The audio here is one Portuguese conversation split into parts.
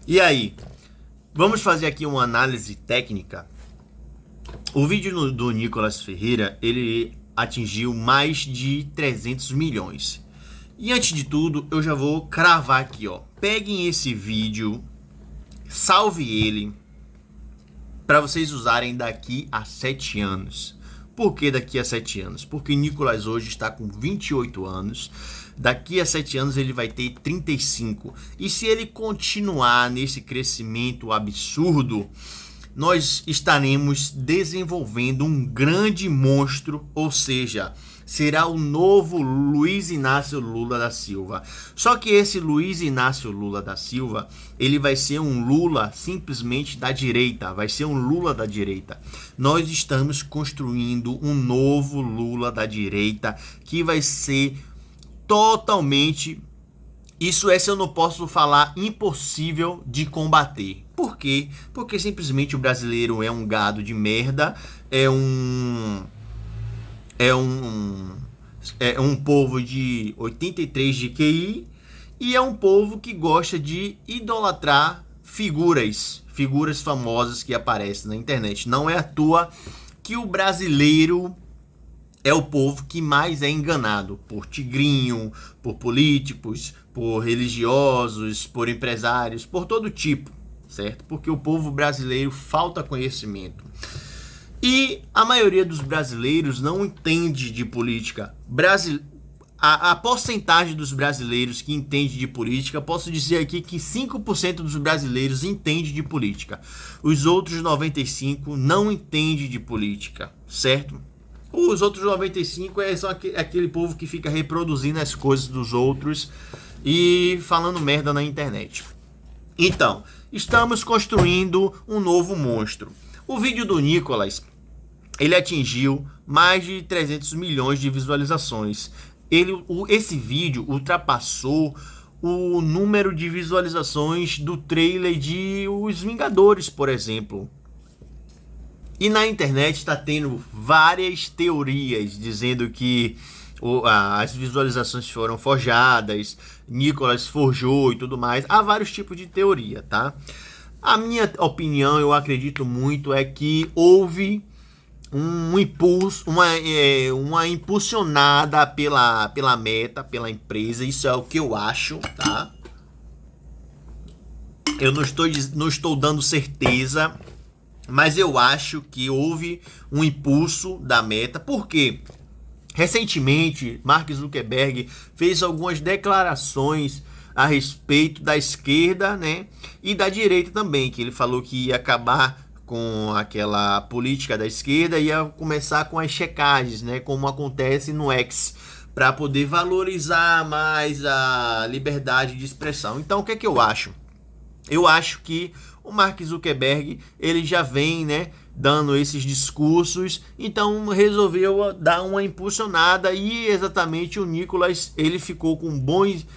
E aí, vamos fazer aqui uma análise técnica. O vídeo do Nicolas Ferreira, ele atingiu mais de 300 milhões. E antes de tudo, eu já vou cravar aqui, ó. Peguem esse vídeo, salve ele, para vocês usarem daqui a 7 anos. Por que daqui a 7 anos? Porque Nicolas hoje está com 28 anos. Daqui a 7 anos ele vai ter 35. E se ele continuar nesse crescimento absurdo, nós estaremos desenvolvendo um grande monstro, ou seja, será o novo Luiz Inácio Lula da Silva. Só que esse Luiz Inácio Lula da Silva, ele vai ser um Lula simplesmente da direita, vai ser um Lula da direita. Nós estamos construindo um novo Lula da direita que vai ser totalmente... Isso se eu não posso falar, impossível de combater. Por quê? Porque simplesmente o brasileiro é um gado de merda, é um povo de 83 de QI e é um povo que gosta de idolatrar figuras famosas que aparecem na internet. Não é à toa que o brasileiro é o povo que mais é enganado por tigrinho, por políticos, por religiosos, por empresários, por todo tipo, certo? Porque o povo brasileiro falta conhecimento. E a maioria dos brasileiros não entende de política. A porcentagem dos brasileiros que entende de política, posso dizer aqui que 5% dos brasileiros entende de política. Os outros 95% não entende de política, certo? Os outros 95% são aquele povo que fica reproduzindo as coisas dos outros e falando merda na internet. Então, estamos construindo um novo monstro. O vídeo do Nicolas, ele atingiu mais de 300 milhões de visualizações. Esse vídeo ultrapassou o número de visualizações do trailer de Os Vingadores, por exemplo. E na internet está tendo várias teorias dizendo que as visualizações foram forjadas, Nicolas forjou e tudo mais. Há vários tipos de teoria, tá? A minha opinião, eu acredito muito, é que houve um impulso, uma impulsionada pela Meta, pela empresa. Isso é o que eu acho, tá? Eu não estou dando certeza, mas eu acho que houve um impulso da Meta. Por quê? Recentemente, Mark Zuckerberg fez algumas declarações a respeito da esquerda, né, e da direita também, que ele falou que ia acabar com aquela política da esquerda e ia começar com as checagens, né, como acontece no X, para poder valorizar mais a liberdade de expressão. Então, o que é que eu acho? Eu acho que o Mark Zuckerberg, ele já vem, né, dando esses discursos, então resolveu dar uma impulsionada e exatamente o Nicolas, ele ficou com bons...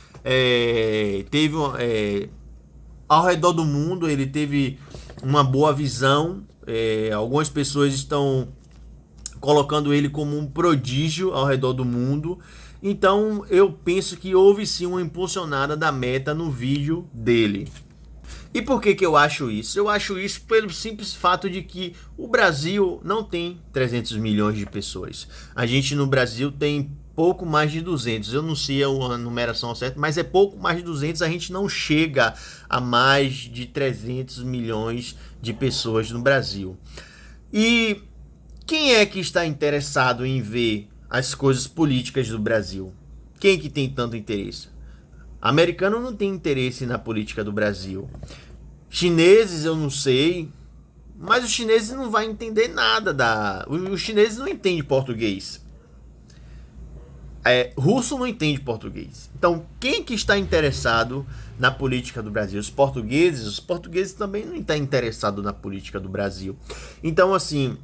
ao redor do mundo, ele teve uma boa visão. Algumas pessoas estão colocando ele como um prodígio ao redor do mundo. Então eu penso que houve sim uma impulsionada da Meta no vídeo dele. E por que eu acho isso? Eu acho isso pelo simples fato de que o Brasil não tem 300 milhões de pessoas. A gente no Brasil tem pouco mais de 200. Eu não sei a numeração certa, mas é pouco mais de 200. A gente não chega a mais de 300 milhões de pessoas no Brasil. E quem é que está interessado em ver as coisas políticas do Brasil? Quem que tem tanto interesse? Americano não tem interesse na política do Brasil. Chineses eu não sei, mas os chineses não vão entender nada os chineses não entendem português. Russo não entende português. Então, quem que está interessado na política do Brasil? Os portugueses também não estão interessados na política do Brasil. Então, assim,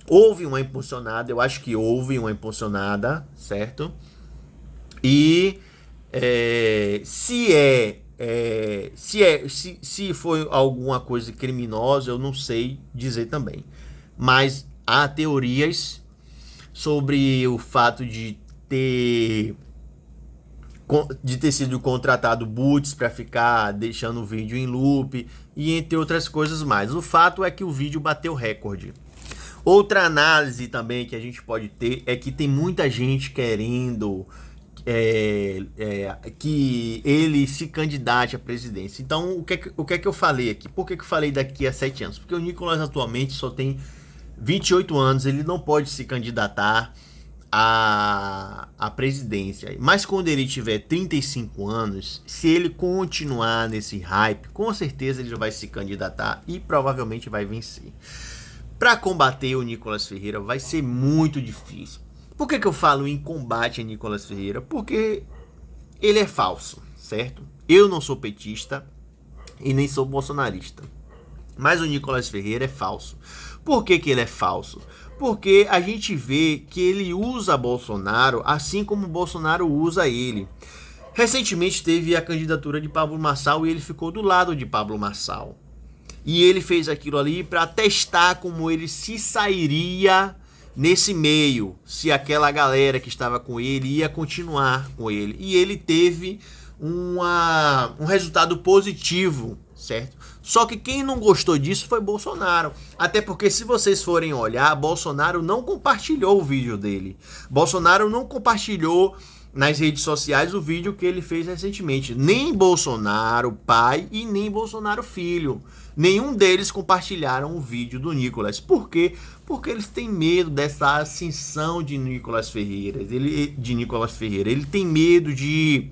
houve uma impulsionada, eu acho que houve uma impulsionada, certo? E se foi alguma coisa criminosa, eu não sei dizer também. Mas há teorias sobre o fato de ter de ter sido contratado boots para ficar deixando o vídeo em loop e entre outras coisas mais. O fato é que o vídeo bateu recorde. Outra análise também que a gente pode ter é que tem muita gente querendo que ele se candidate à presidência. Então, o que é que eu falei aqui? Por que eu falei daqui a 7 anos? Porque o Nicolas atualmente só tem 28 anos, ele não pode se candidatar à presidência. Mas quando ele tiver 35 anos, se ele continuar nesse hype, com certeza ele vai se candidatar e provavelmente vai vencer. Para combater o Nicolas Ferreira vai ser muito difícil. Por que eu falo em combate a Nicolas Ferreira? Porque ele é falso, certo? Eu não sou petista e nem sou bolsonarista. Mas o Nicolas Ferreira é falso. Por que ele é falso? Porque a gente vê que ele usa Bolsonaro assim como Bolsonaro usa ele. Recentemente teve a candidatura de Pablo Marçal e ele ficou do lado de Pablo Marçal. E ele fez aquilo ali para testar como ele se sairia nesse meio, se aquela galera que estava com ele ia continuar com ele. E ele teve um resultado positivo, certo? Só que quem não gostou disso foi Bolsonaro. Até porque se vocês forem olhar, Bolsonaro não compartilhou o vídeo dele. Bolsonaro não compartilhou nas redes sociais o vídeo que ele fez recentemente. Nem Bolsonaro pai e nem Bolsonaro filho. Nenhum deles compartilharam o vídeo do Nicolas. Por quê? Porque eles têm medo dessa ascensão de Nicolas Ferreira. Ele tem medo de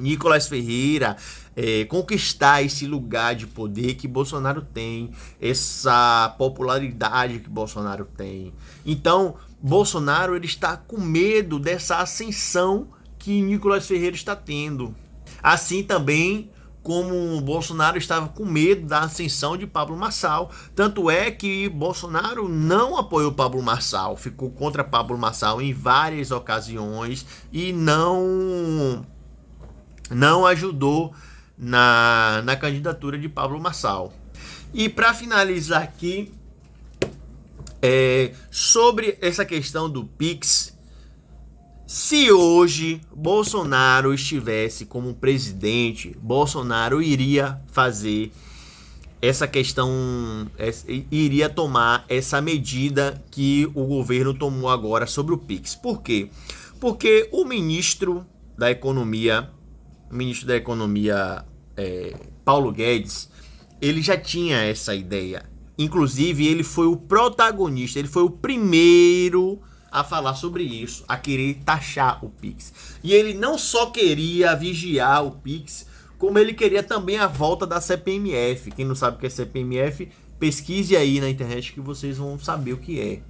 Nicolas Ferreira conquistar esse lugar de poder que Bolsonaro tem, essa popularidade que Bolsonaro tem. Então, Bolsonaro ele está com medo dessa ascensão que Nicolas Ferreira está tendo. Assim também como Bolsonaro estava com medo da ascensão de Pablo Marçal. Tanto é que Bolsonaro não apoiou Pablo Marçal, ficou contra Pablo Marçal em várias ocasiões e não ajudou na candidatura de Pablo Marçal. E para finalizar aqui, sobre essa questão do Pix, se hoje Bolsonaro estivesse como presidente, Bolsonaro iria fazer essa questão, iria tomar essa medida que o governo tomou agora sobre o Pix. Por quê? Porque o ministro da Economia, Paulo Guedes, ele já tinha essa ideia. Inclusive, ele foi o protagonista, ele foi o primeiro a falar sobre isso, a querer taxar o Pix. E ele não só queria vigiar o Pix, como ele queria também a volta da CPMF. Quem não sabe o que é CPMF, pesquise aí na internet que vocês vão saber o que é.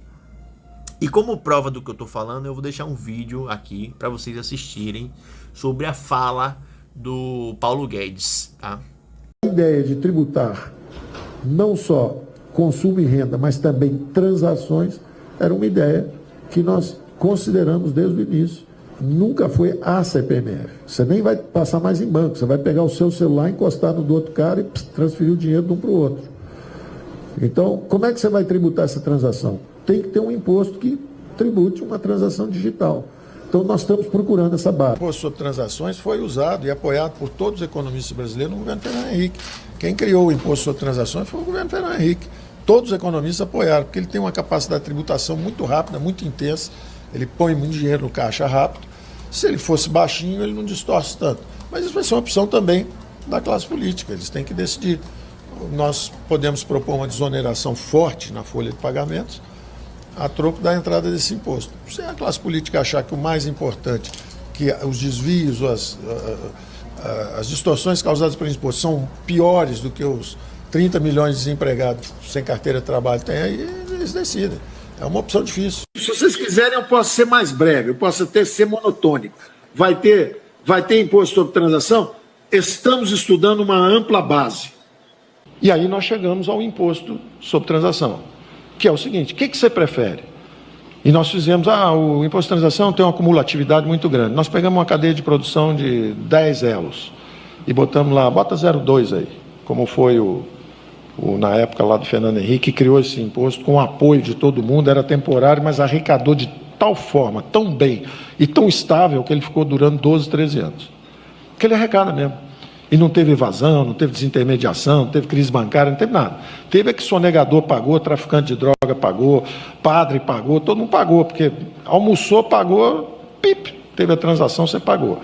E como prova do que eu tô falando, eu vou deixar um vídeo aqui para vocês assistirem sobre a fala do Paulo Guedes, tá? A ideia de tributar não só consumo e renda, mas também transações, era uma ideia que nós consideramos desde o início. Nunca foi a CPMF. Você nem vai passar mais em banco, você vai pegar o seu celular, encostar no do outro cara e transferir o dinheiro de um para o outro. Então, como é que você vai tributar essa transação? Tem que ter um imposto que tribute uma transação digital. Então, nós estamos procurando essa base. O imposto sobre transações foi usado e apoiado por todos os economistas brasileiros no governo Fernando Henrique. Quem criou o imposto sobre transações foi o governo Fernando Henrique. Todos os economistas apoiaram, porque ele tem uma capacidade de tributação muito rápida, muito intensa. Ele põe muito dinheiro no caixa rápido. Se ele fosse baixinho, ele não distorce tanto. Mas isso vai ser uma opção também da classe política. Eles têm que decidir. Nós podemos propor uma desoneração forte na folha de pagamentos a troco da entrada desse imposto. Se a classe política achar que o mais importante, que os desvios, as distorções causadas pelo imposto são piores do que os 30 milhões de desempregados sem carteira de trabalho têm, aí eles decidem. É uma opção difícil. Se vocês quiserem, eu posso ser mais breve, eu posso até ser monotônico. Vai ter imposto sobre transação? Estamos estudando uma ampla base. E aí nós chegamos ao imposto sobre transação, que é o seguinte: o que você prefere? E nós fizemos, o imposto de transação tem uma acumulatividade muito grande. Nós pegamos uma cadeia de produção de 10 elos e botamos lá, bota 0,2 aí, como foi na época lá do Fernando Henrique, que criou esse imposto com o apoio de todo mundo, era temporário, mas arrecadou de tal forma, tão bem e tão estável que ele ficou durando 12, 13 anos. Porque ele arrecada mesmo. E não teve evasão, não teve desintermediação, não teve crise bancária, não teve nada. Teve é que sonegador pagou, traficante de droga pagou, padre pagou, todo mundo pagou, porque almoçou, pagou, pip, teve a transação, você pagou.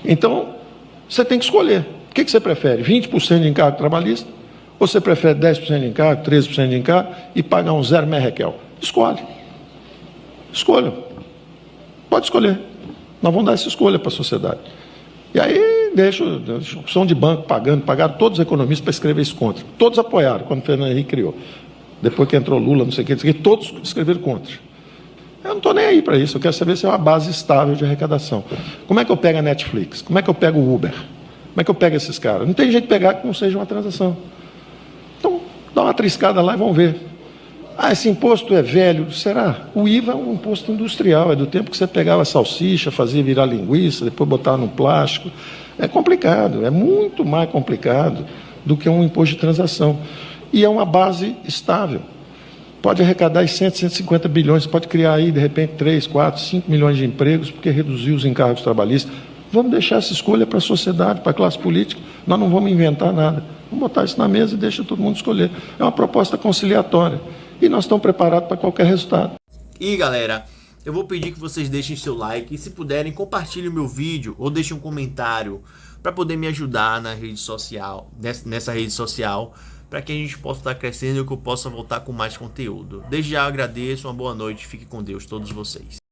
Então, você tem que escolher. O que você prefere? 20% de encargo trabalhista? Ou você prefere 10% de encargo, 13% de encargo e pagar um zero merrequel? Escolhe. Escolha. Pode escolher. Nós vamos dar essa escolha para a sociedade. E aí deixa a opção de banco pagaram todos os economistas para escrever isso contra. Todos apoiaram quando o Fernando Henrique criou. Depois que entrou Lula, não sei o que, todos escreveram contra. Eu não estou nem aí para isso, eu quero saber se é uma base estável de arrecadação. Como é que eu pego a Netflix? Como é que eu pego o Uber? Como é que eu pego esses caras? Não tem jeito de pegar que não seja uma transação. Então, dá uma triscada lá e vamos ver. Ah, esse imposto é velho. Será? O IVA é um imposto industrial, é do tempo que você pegava salsicha, fazia virar linguiça, depois botava no plástico. É complicado, é muito mais complicado do que um imposto de transação. E é uma base estável. Pode arrecadar 100, 150 bilhões, pode criar aí, de repente, 3, 4, 5 milhões de empregos, porque reduziu os encargos trabalhistas. Vamos deixar essa escolha para a sociedade, para a classe política. Nós não vamos inventar nada. Vamos botar isso na mesa e deixa todo mundo escolher. É uma proposta conciliatória. E nós estamos preparados para qualquer resultado. E galera, eu vou pedir que vocês deixem seu like e se puderem compartilhem o meu vídeo ou deixem um comentário para poder me ajudar na rede social, nessa rede social, para que a gente possa estar crescendo e que eu possa voltar com mais conteúdo. Desde já agradeço, uma boa noite, fique com Deus todos vocês.